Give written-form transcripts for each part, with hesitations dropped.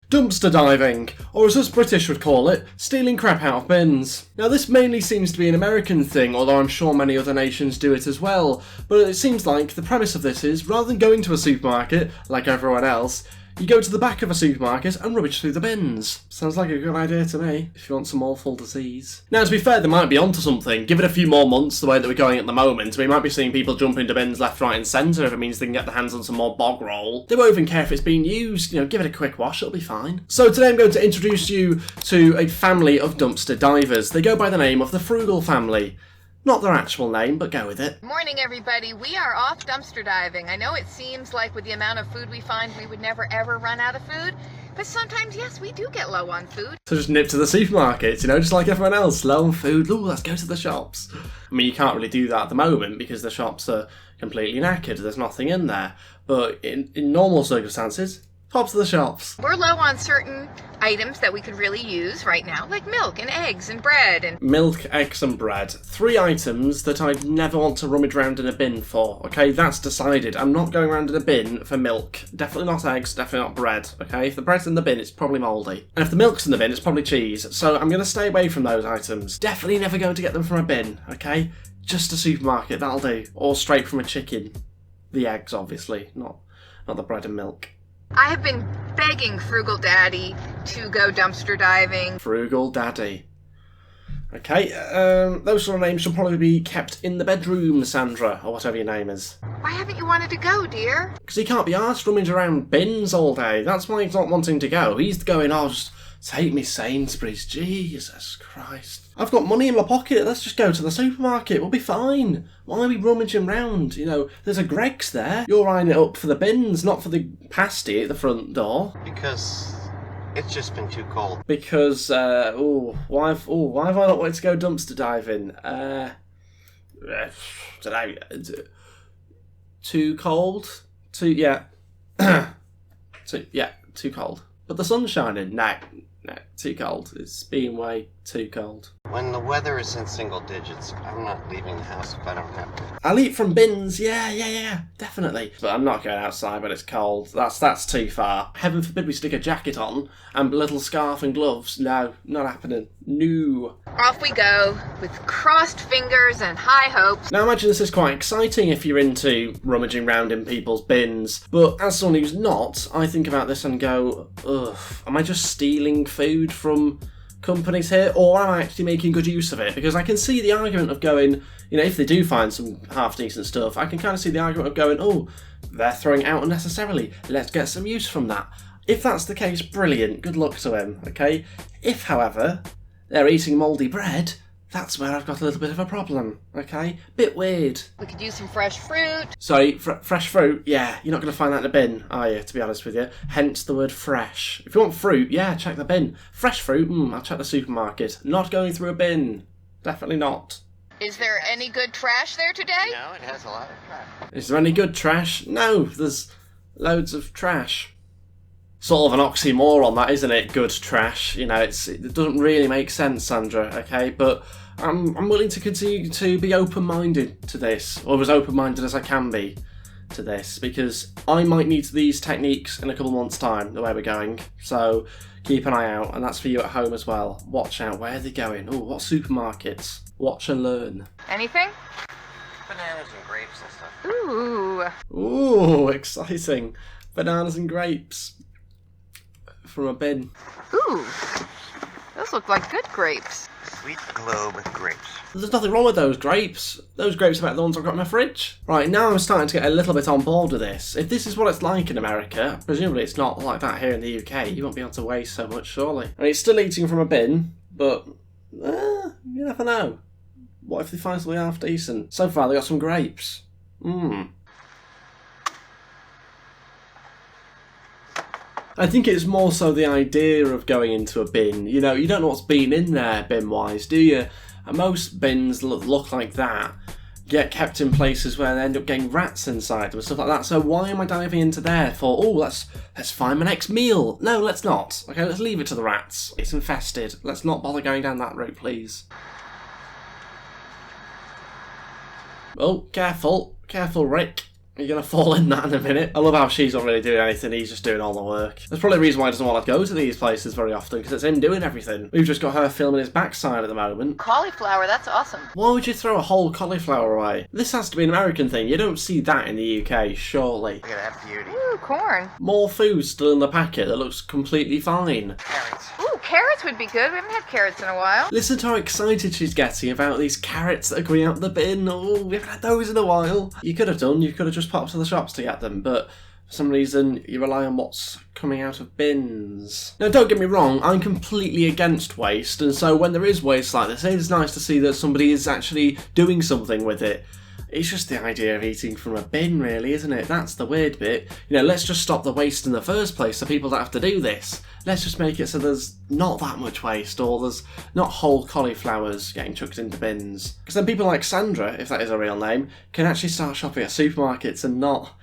Dumpster diving, or as us British would call it, stealing crap out of bins. Now this mainly seems to be an American thing, although I'm sure many other nations do it as well, but it seems like the premise of this is, rather than going to a supermarket, like everyone else, you go to the back of a supermarket and rummage through the bins. Sounds like a good idea to me, if you want some awful disease. Now to be fair, they might be onto something. Give it a few more months the way that we're going at the moment, we might be seeing people jump into bins left, right and centre if it means they can get their hands on some more bog roll. They won't even care if it's being used, give it a quick wash, it'll be fine. So today I'm going to introduce you to a family of dumpster divers. They go by the name of the Frugal family. Not their actual name, but go with it. Morning, everybody. We are off dumpster diving. I know it seems like with the amount of food we find, we would never ever run out of food. But sometimes, yes, we do get low on food. So just nip to the supermarket, just like everyone else. Low on food, ooh, let's go to the shops. I mean, you can't really do that at the moment because the shops are completely knackered. There's nothing in there. But in normal circumstances, pop to the shops. We're low on certain items that we could really use right now, like milk and eggs and bread and... Milk, eggs and bread. 3 items that I'd never want to rummage around in a bin for, okay? That's decided. I'm not going around in a bin for milk. Definitely not eggs, definitely not bread, okay? If the bread's in the bin, it's probably mouldy. And if the milk's in the bin, it's probably cheese. So I'm going to stay away from those items. Definitely never going to get them from a bin, okay? Just a supermarket, that'll do. Or straight from a chicken. The eggs, obviously, not the bread and milk. I have been begging Frugal Daddy to go dumpster diving. Frugal Daddy. Okay, those sort of names should probably be kept in the bedroom, Sandra, or whatever your name is. Why haven't you wanted to go, dear? Because he can't be arsed rummaging around bins all day. That's why he's not wanting to go. He's going, just take me Sainsbury's. Jesus Christ. I've got money in my pocket. Let's just go to the supermarket. We'll be fine. Why are we rummaging round? There's a Greggs there. You're eyeing it up for the bins, not for the pasty at the front door. Because it's just been too cold. Because, why have I not wanted to go dumpster diving? Too cold? Too cold. But the sun's shining. No, too cold. It's been way too cold. When the weather is in single digits, I'm not leaving the house if I don't have to. I'll eat from bins, yeah, definitely. But I'm not going outside when it's cold. That's too far. Heaven forbid we stick a jacket on and a little scarf and gloves. No, not happening. No. Off we go with crossed fingers and high hopes. Now imagine this is quite exciting if you're into rummaging around in people's bins, but as someone who's not, I think about this and go, ugh, am I just stealing food from companies here, or am I actually making good use of it? Because I can see the argument of going, if they do find some half-decent stuff, I can kind of see the argument of going, they're throwing it out unnecessarily, let's get some use from that. If that's the case, brilliant, good luck to him, okay? If, however, they're eating mouldy bread, that's where I've got a little bit of a problem, okay? Bit weird. We could use some fresh fruit. Sorry, fresh fruit? Yeah, you're not going to find that in a bin, are you, to be honest with you? Hence the word fresh. If you want fruit, yeah, check the bin. Fresh fruit, I'll check the supermarket. Not going through a bin. Definitely not. Is there any good trash there today? No, it has a lot of trash. Is there any good trash? No, there's loads of trash. Sort of an oxymoron, that, isn't it? Good trash. It doesn't really make sense, Sandra, okay? But I'm willing to continue to be open-minded to this, or as open-minded as I can be to this, because I might need these techniques in a couple months' time, the way we're going. So keep an eye out, and that's for you at home as well. Watch out, where are they going? What supermarkets? Watch and learn. Anything? Bananas and grapes and stuff. Ooh, exciting. Bananas and grapes. From a bin. Ooh, those look like good grapes. Sweet globe grapes. There's nothing wrong with those grapes. Those grapes are about the ones I've got in my fridge. Right, now I'm starting to get a little bit on board with this. If this is what it's like in America, presumably it's not like that here in the UK. You won't be able to waste so much, surely. I mean, it's still eating from a bin, but you never know. What if they find something half decent? So far, they got some grapes. I think it's more so the idea of going into a bin. You don't know what's been in there bin-wise, do you? And most bins look like that. Get kept in places where they end up getting rats inside them and stuff like that. So why am I diving into there for, let's find my next meal? No, let's not. Okay, let's leave it to the rats. It's infested. Let's not bother going down that route, please. Oh, careful. Careful, Rick. You're gonna fall in that in a minute. I love how she's not really doing anything, he's just doing all the work. That's probably the reason why he doesn't want to go to these places very often, because it's him doing everything. We've just got her filming his backside at the moment. Cauliflower, that's awesome. Why would you throw a whole cauliflower away? This has to be an American thing. You don't see that in the UK, surely. Look at that beauty. Ooh, corn. More food still in the packet that looks completely fine. Carrots. Ooh, carrots would be good. We haven't had carrots in a while. Listen to how excited she's getting about these carrots that are going out the bin. Oh, we haven't had those in a while. You could have just popped to the shops to get them, but for some reason you rely on what's coming out of bins. Now don't get me wrong, I'm completely against waste, and so when there is waste like this, it is nice to see that somebody is actually doing something with it. It's just the idea of eating from a bin, really, isn't it? That's the weird bit. You know, let's just stop the waste in the first place so people don't have to do this. Let's just make it so there's not that much waste, or there's not whole cauliflowers getting chucked into bins. Because then people like Sandra, if that is her real name, can actually start shopping at supermarkets and not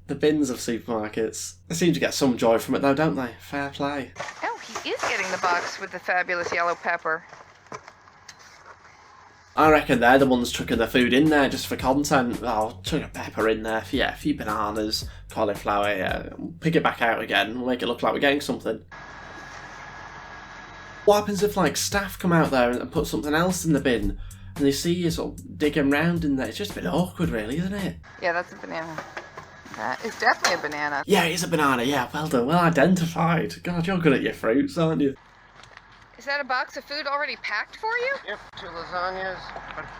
the bins of supermarkets. They seem to get some joy from it though, don't they? Fair play. Oh, he is getting the box with the fabulous yellow pepper. I reckon they're the ones chucking the food in there just for content. Oh, chuck a pepper in there, a few bananas, cauliflower, yeah. Pick it back out again, we'll make it look like we're getting something. What happens if, like, staff come out there and put something else in the bin, and they see you sort of digging around in there? It's just a bit awkward, really, isn't it? Yeah, that's a banana. That is definitely a banana. Yeah, it is a banana, yeah, well done, well identified. God, you're good at your fruits, aren't you? Is that a box of food already packed for you? Yep, 2 lasagnas,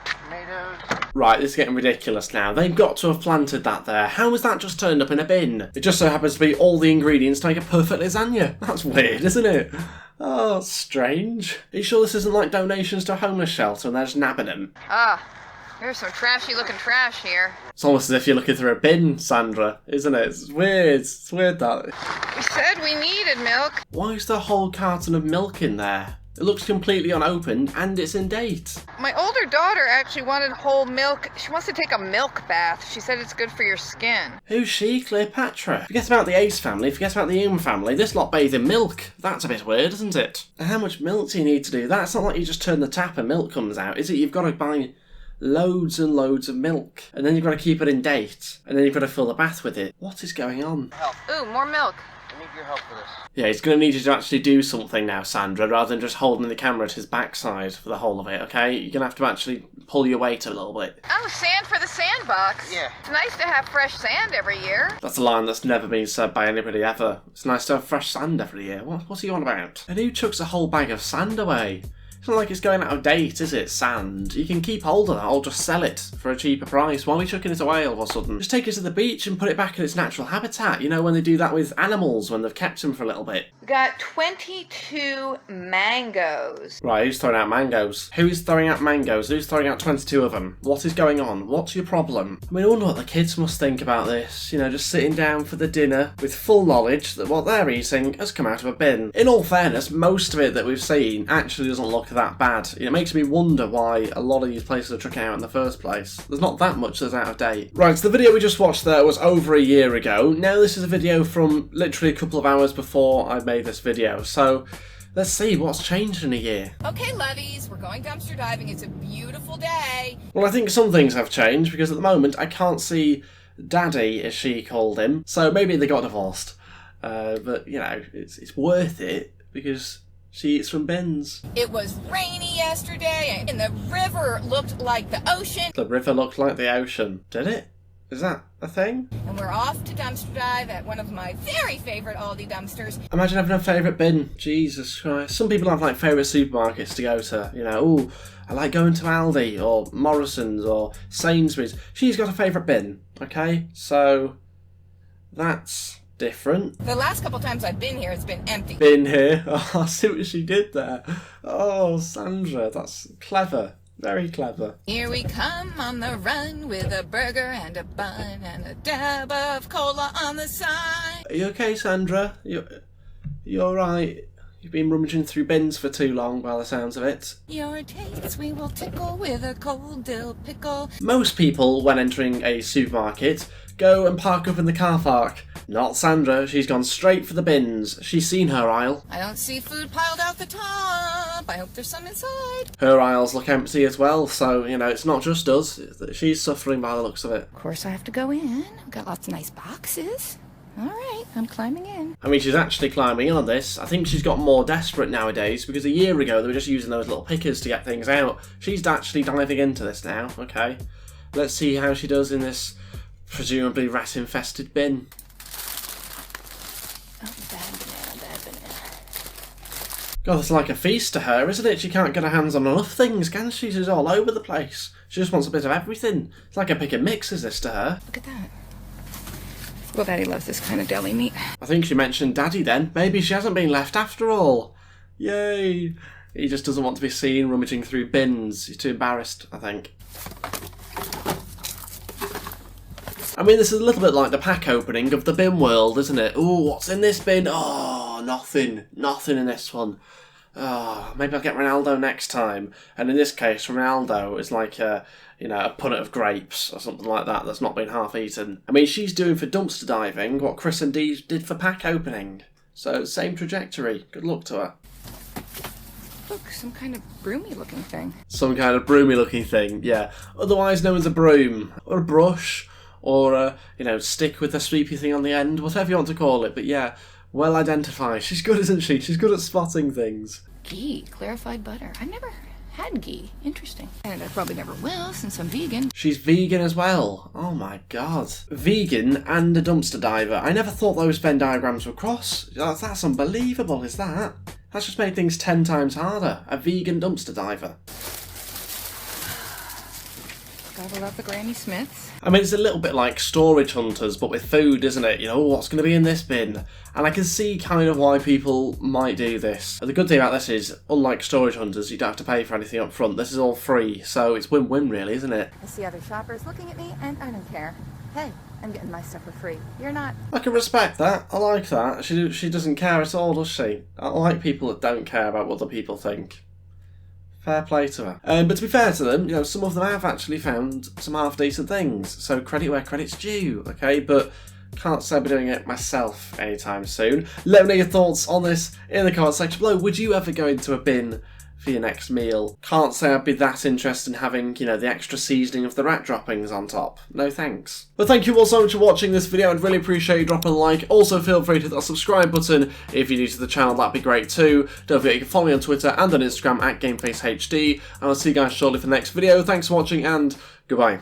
tomatoes. Right, this is getting ridiculous now. They've got to have planted that there. How has that just turned up in a bin? It just so happens to be all the ingredients to make a perfect lasagna. That's weird, isn't it? Oh, strange. Are you sure this isn't like donations to a homeless shelter and they're just nabbing them? Ah, there's some trashy looking trash here. It's almost as if you're looking through a bin, Sandra, isn't it? It's weird. It's weird that. We said we needed milk. Why is there a whole carton of milk in there? It looks completely unopened and it's in date. My older daughter actually wanted whole milk. She wants to take a milk bath. She said it's good for your skin. Who's she? Cleopatra? Forget about the Ace family, forget about the Hume family. This lot bathe in milk. That's a bit weird, isn't it? How much milk do you need to do that? It's not like you just turn the tap and milk comes out, is it? You've got to buy loads and loads of milk. And then you've got to keep it in date. And then you've got to fill the bath with it. What is going on? Help. Ooh, more milk. I need your help for this. Yeah, he's going to need you to actually do something now, Sandra, rather than just holding the camera at his backside for the whole of it, okay? You're going to have to actually pull your weight a little bit. Oh, sand for the sandbox. Yeah. It's nice to have fresh sand every year. That's a line that's never been said by anybody ever. It's nice to have fresh sand every year. What's he on about? And who chucks a whole bag of sand away? It's not like it's going out of date, is it? Sand. You can keep hold of that or just sell it for a cheaper price. Why are we chucking it away all of a sudden? Just take it to the beach and put it back in its natural habitat. You know, when they do that with animals, when they've kept them for a little bit. We got 22 mangoes. Right, who's throwing out mangoes? Who's throwing out mangoes? Who's throwing out 22 of them? What is going on? What's your problem? I mean, I wonder what the kids must think about this. You know, just sitting down for the dinner with full knowledge that what they're eating has come out of a bin. In all fairness, most of it that we've seen actually doesn't look that bad. It makes me wonder why a lot of these places are chucking out in the first place. There's not that much that's out of date. Right, so the video we just watched there was over a year ago. Now this is a video from literally a couple of hours before I made this video. So let's see what's changed in a year. Okay, lovies, we're going dumpster diving. It's a beautiful day. Well, I think some things have changed because at the moment I can't see Daddy, as she called him. So maybe they got divorced. But, you know, it's worth it because she eats from bins. It was rainy yesterday, and the river looked like the ocean. The river looked like the ocean. Did it? Is that a thing? And we're off to dumpster dive at one of my very favorite Aldi dumpsters. Imagine having a favourite bin. Jesus Christ. Some people have like favourite supermarkets to go to. You know, ooh, I like going to Aldi or Morrison's or Sainsbury's. She's got a favourite bin, okay? So that's different. The last couple times I've been here, it's been empty. Been here. Oh, I see what she did there. Oh, Sandra, that's clever. Very clever. Here we come on the run with a burger and a bun and a dab of cola on the side. Are you okay, Sandra? You alright? You've been rummaging through bins for too long by the sounds of it. Your taste we will tickle with a cold dill pickle. Most people, when entering a supermarket, go and park up in the car park. Not Sandra, she's gone straight for the bins. She's seen her aisle. I don't see food piled out the top. I hope there's some inside. Her aisles look empty as well, so, you know, it's not just us. She's suffering by the looks of it. Of course I have to go in. I've got lots of nice boxes. Alright, I'm climbing in. I mean, she's actually climbing in on this. I think she's got more desperate nowadays, because a year ago they were just using those little pickers to get things out. She's actually diving into this now, okay. Let's see how she does in this presumably rat-infested bin. Oh, bad banana. God, it's like a feast to her, isn't it? She can't get her hands on enough things, can she? She's all over the place. She just wants a bit of everything. It's like a pick and mix, is this to her? Look at that. Well, Daddy loves this kind of deli meat. I think she mentioned Daddy then. Maybe she hasn't been left after all. Yay! He just doesn't want to be seen rummaging through bins. He's too embarrassed, I think. I mean, this is a little bit like the pack opening of the bin world, isn't it? Ooh, what's in this bin? Oh, nothing. Nothing in this one. Oh, maybe I'll get Ronaldo next time. And in this case, Ronaldo is like a punnet of grapes or something like that that's not been half eaten. I mean, she's doing for dumpster diving what Chris and Dee did for pack opening. So, same trajectory. Good luck to her. Look, some kind of broomy looking thing. Some kind of broomy looking thing, yeah. Otherwise known as a broom, or a brush, or a, stick with a sweepy thing on the end, whatever you want to call it. But yeah, well identified. She's good, isn't she? She's good at spotting things. Ghee, clarified butter. I've never had ghee. Interesting. And I probably never will since I'm vegan. She's vegan as well. Oh my god. Vegan and a dumpster diver. I never thought those Venn diagrams would cross. That's unbelievable, is that? That's just made things 10 times harder. A vegan dumpster diver. Gotta love the Granny Smiths. I mean, it's a little bit like Storage Hunters, but with food, isn't it? What's going to be in this bin? And I can see kind of why people might do this. The good thing about this is, unlike Storage Hunters, you don't have to pay for anything up front. This is all free, so it's win-win really, isn't it? I see other shoppers looking at me, and I don't care. Hey, I'm getting my stuff for free. You're not. I can respect that. I like that. She doesn't care at all, does she? I like people that don't care about what other people think. Fair play to her. But to be fair to them, some of them have actually found some half-decent things. So credit where credit's due, okay? But can't say I'll be doing it myself anytime soon. Let me know your thoughts on this in the comment section below. Would you ever go into a bin for your next meal? Can't say I'd be that interested in having, the extra seasoning of the rat droppings on top. No thanks. But thank you all so much for watching this video. I'd really appreciate you dropping a like. Also feel free to hit that subscribe button if you're new to the channel. That'd be great too. Don't forget you can follow me on Twitter and on Instagram at GameFaceHD. And I'll see you guys shortly for the next video. Thanks for watching and goodbye.